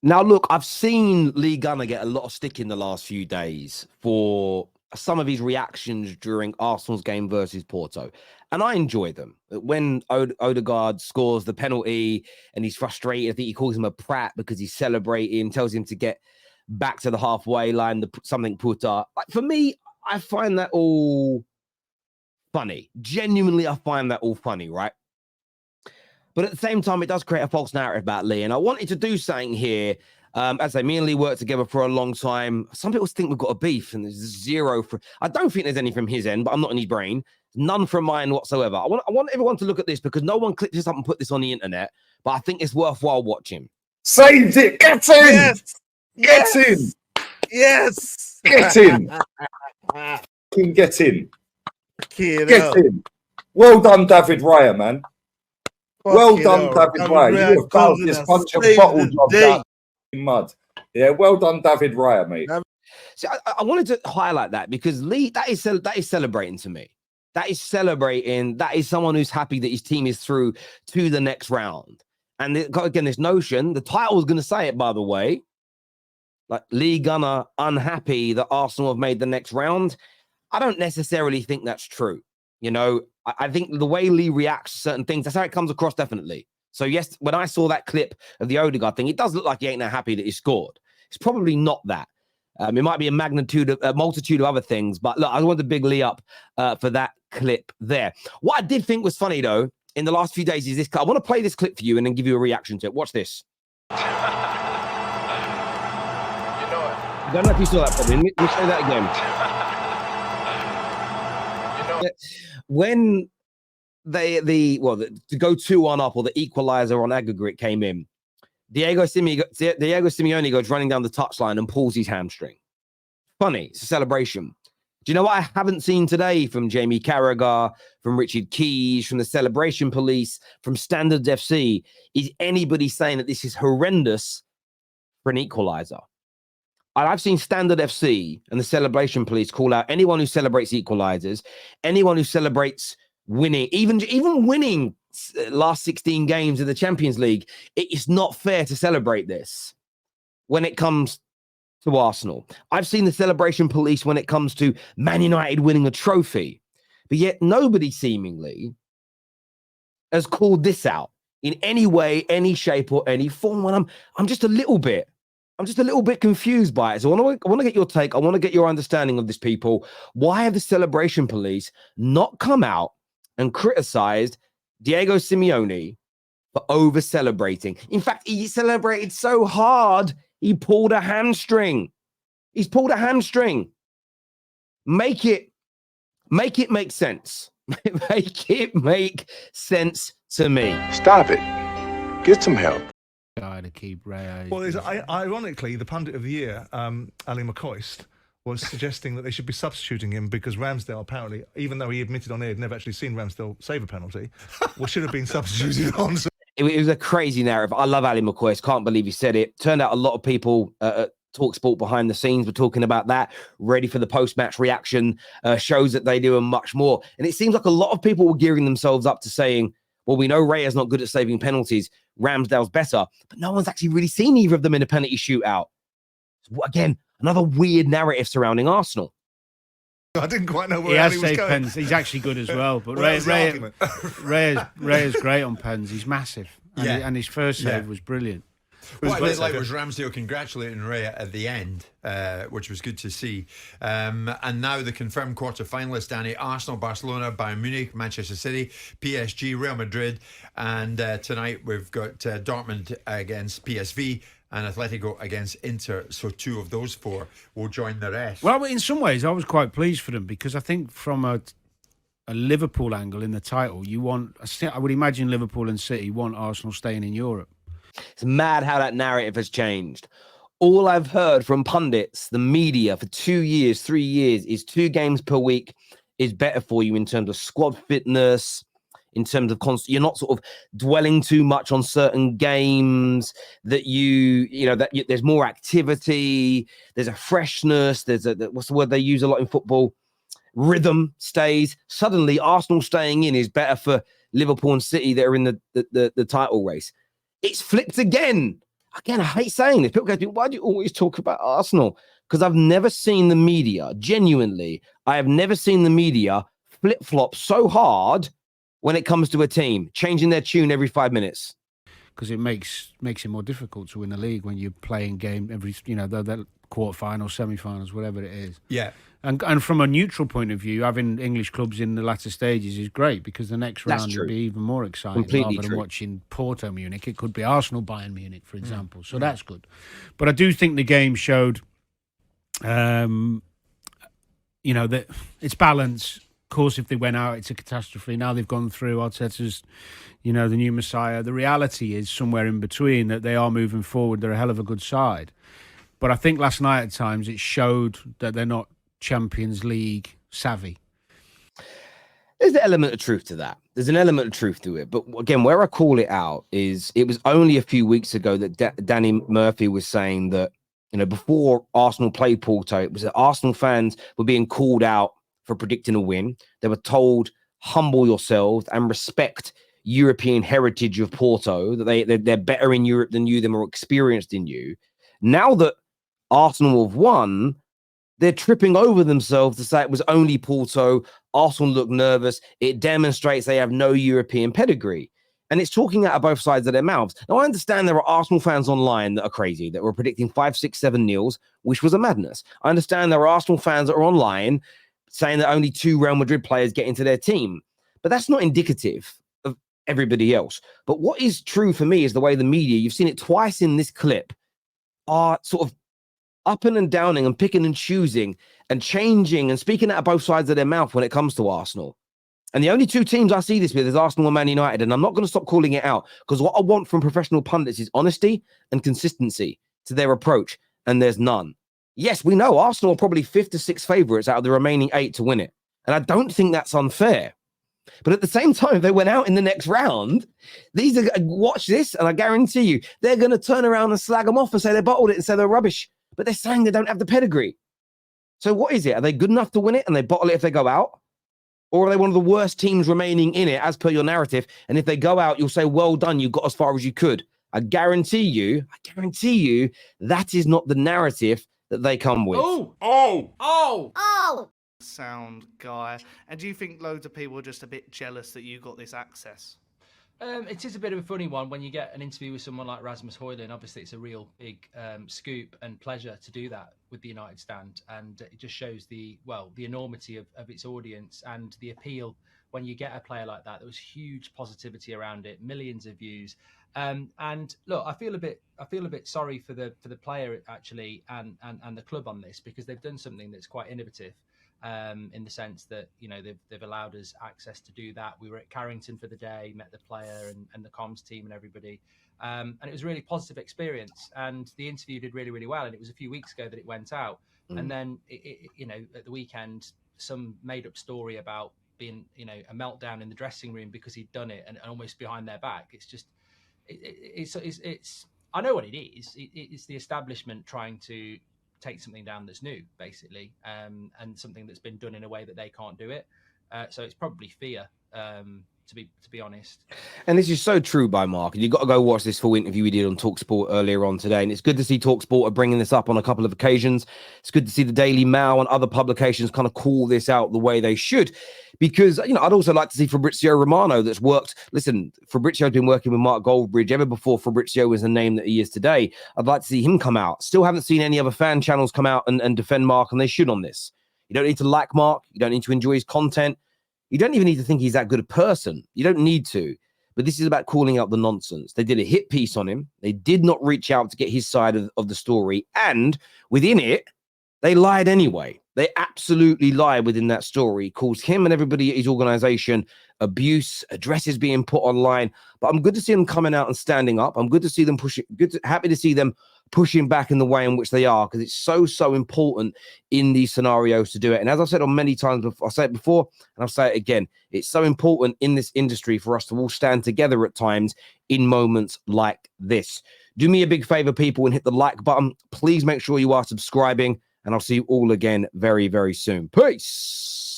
Now, look, I've seen Lee Gunner get a lot of stick in the last few days for some of his reactions during Arsenal's game versus Porto. And I enjoy them. When Odegaard scores the penalty and he's frustrated, I think he calls him a prat because he's celebrating, tells him to get back to the halfway line, something put up. Like, for me, I find that all funny. Genuinely, I find that all funny, right? But at the same time, it does create a false narrative about Lee. And I wanted to do something here. As I say, me and Lee worked together for a long time. Some people think we've got a beef, and there's zero. I don't think there's any from his end, but I'm not in his brain. None from mine whatsoever. I want everyone to look at this because no one clipped this up and put this on the internet. But I think it's worthwhile watching. Saved it. Get in. Yes. Get in. Yes. Get in. Get in. Get in. Well done, David Raya, man. Well done, David Raya. You have found this bunch of bottle jobs out in mud. Yeah, well done, David Raya, mate. So I wanted to highlight that because Lee, that is celebrating to me. That is celebrating. That is someone who's happy that his team is through to the next round. And again, this notion, the title was going to say it, by the way, like Lee Gunner unhappy that Arsenal have made the next round. I don't necessarily think that's true. You know, I think the way Lee reacts to certain things, that's how it comes across, definitely. So, yes, when I saw that clip of the Odegaard thing, it does look like he ain't that happy that he scored. It's probably not that. It might be a multitude of other things. But look, I wanted to big Lee up for that clip there. What I did think was funny, though, in the last few days is this. I want to play this clip for you and then give you a reaction to it. Watch this. I don't know if you saw that, probably. Let me show that again. When to go 2-1 up or the equalizer on aggregate came in, Diego Simeone goes running down the touchline and pulls his hamstring. Funny, it's a celebration. Do you know what I haven't seen today from Jamie Carragher, from Richard Keys, from the Celebration Police, from Standard FC, is anybody saying that this is horrendous for an equalizer? I've seen Standard FC and the Celebration Police call out anyone who celebrates equalizers, anyone who celebrates winning, even winning last 16 games of the Champions League. It's not fair to celebrate this when it comes to Arsenal. I've seen the Celebration Police when it comes to Man United winning a trophy, but yet nobody seemingly has called this out in any way, any shape, or any form. When I'm just a little bit confused by it. So I want to get your take. I want to get your understanding of this, people. Why have the Celebration Police not come out and criticized Diego Simeone for over-celebrating? In fact, he celebrated so hard, he pulled a hamstring. He's pulled a hamstring. Make it make sense. Make it make sense to me. Stop it. Get some help. To keep Ray. Well, ironically, the pundit of the year, Ali McCoist, was suggesting that they should be substituting him because Ramsdale apparently, even though he admitted on air he'd never actually seen Ramsdale save a penalty, should have been substituted on. It was a crazy narrative. I love Ali McCoist. Can't believe he said it. Turned out a lot of people at TalkSport behind the scenes were talking about that, ready for the post-match reaction shows that they do and much more. And it seems like a lot of people were gearing themselves up to saying, well, we know Raya's not good at saving penalties. Ramsdale's better. But no one's actually really seen either of them in a penalty shootout. So, again, another weird narrative surrounding Arsenal. I didn't quite know where he has was saved going. pens. He's actually good as well. But Ray's great on pens. He's massive. And his first save was brilliant. What I did like was Ramsdale congratulating Raya at the end, which was good to see. And now the confirmed quarter-finalists, Danny: Arsenal, Barcelona, Bayern Munich, Manchester City, PSG, Real Madrid, and tonight we've got Dortmund against PSV and Atletico against Inter. So 2 of those 4 will join the rest. Well, in some ways, I was quite pleased for them because I think from a Liverpool angle in the title, I would imagine Liverpool and City want Arsenal staying in Europe. It's mad how that narrative has changed. All I've heard from pundits, the media, for 2 years, 3 years, is 2 games per week is better for you in terms of squad fitness, in terms of you're not sort of dwelling too much on certain games, that there's more activity, there's a freshness, there's what's the word they use a lot in football? Rhythm stays. Suddenly, Arsenal staying in is better for Liverpool and City that are in the title race. It's flipped again. again, I hate saying this. People go, why do you always talk about Arsenal? Because I've never seen the media, genuinely, I have never seen the media flip-flop so hard when it comes to a team, changing their tune every 5 minutes. Because it makes it more difficult to win the league when you're playing game every, the quarterfinals, semi-finals, whatever it is. Yeah. And from a neutral point of view, having English clubs in the latter stages is great, because the next round will be even more exciting. Completely rather than true. watching Porto Munich. It could be Arsenal Bayern Munich, for example. So that's good. But I do think the game showed, that it's balance. Of course, if they went out, it's a catastrophe. Now they've gone through. Arteta's, the new messiah. The reality is somewhere in between, that they are moving forward. They're a hell of a good side. But I think last night at times it showed that they're not Champions League savvy. There's an element of truth to that. There's an element of truth to it. But again, where I call it out is it was only a few weeks ago that Danny Murphy was saying that, before Arsenal played Porto, it was that Arsenal fans were being called out for predicting a win. They were told, humble yourselves and respect European heritage of Porto, that they're better in Europe than you, they're more experienced than you. Now that Arsenal have won, they're tripping over themselves to say it was only Porto. Arsenal look nervous. It demonstrates they have no European pedigree. And it's talking out of both sides of their mouths. Now, I understand there are Arsenal fans online that are crazy, that were predicting 5, 6, 7 nils, which was a madness. I understand there are Arsenal fans that are online saying that only 2 Real Madrid players get into their team. But that's not indicative of everybody else. But what is true for me is the way the media, you've seen it twice in this clip, are sort of upping and downing and picking and choosing and changing and speaking out of both sides of their mouth when it comes to Arsenal. And the only 2 teams I see this with is Arsenal and Man United. And I'm not going to stop calling it out, because what I want from professional pundits is honesty and consistency to their approach. And there's none. Yes, we know Arsenal are probably 5th to 6th favourites out of the remaining 8 to win it. And I don't think that's unfair. But at the same time, they went out in the next round. Watch this, and I guarantee you, they're going to turn around and slag them off and say they bottled it and say they're rubbish. But they're saying they don't have the pedigree. So what is it? Are they good enough to win it and they bottle it if they go out? Or are they one of the worst teams remaining in it, as per your narrative? And if they go out, you'll say, well done, you got as far as you could. I guarantee you, that is not the narrative that they come with. Sound guy. And do you think loads of people are just a bit jealous that you got this access? It is a bit of a funny one when you get an interview with someone like Rasmus Højlund. Obviously, it's a real big scoop and pleasure to do that with the United Stand, and it just shows the enormity of its audience and the appeal when you get a player like that. There was huge positivity around it, millions of views, and look, I feel a bit sorry for the player actually and the club on this, because they've done something that's quite innovative. In the sense that, they've allowed us access to do that. We were at Carrington for the day, met the player and the comms team and everybody. And it was a really positive experience. And the interview did really, really well. And it was a few weeks ago that it went out. And then, at the weekend, some made up story about being, a meltdown in the dressing room because he'd done it and almost behind their back. It's just, it's I know what it is. It's the establishment trying to take something down that's new, basically, and something that's been done in a way that they can't do it. So it's probably fear, to be honest. And this is so true by Mark. And you've got to go watch this full interview we did on TalkSport earlier on today. And it's good to see TalkSport are bringing this up on a couple of occasions. It's good to see the Daily Mail and other publications kind of call this out the way they should. Because, I'd also like to see Fabrizio Romano that's worked. Listen, Fabrizio's been working with Mark Goldbridge ever before Fabrizio was the name that he is today. I'd like to see him come out. Still haven't seen any other fan channels come out and defend Mark, and they should on this. You don't need to like Mark. You don't need to enjoy his content. You don't even need to think he's that good a person. You don't need to. But this is about calling out the nonsense. They did a hit piece on him. They did not reach out to get his side of the story. And within it, they lied anyway. They absolutely lied within that story. Calls him and everybody at his organization abuse, addresses being put online. But I'm good to see them coming out and standing up. I'm good to see them pushing, happy to see them pushing back in the way in which they are, because it's so important in these scenarios to do it. And as I've said on many times before, I'll say it before and I'll say it again, it's so important in this industry for us to all stand together at times in moments like this. Do me a big favor, people, and hit the like button. Please make sure you are subscribing, and I'll see you all again very, very soon. Peace.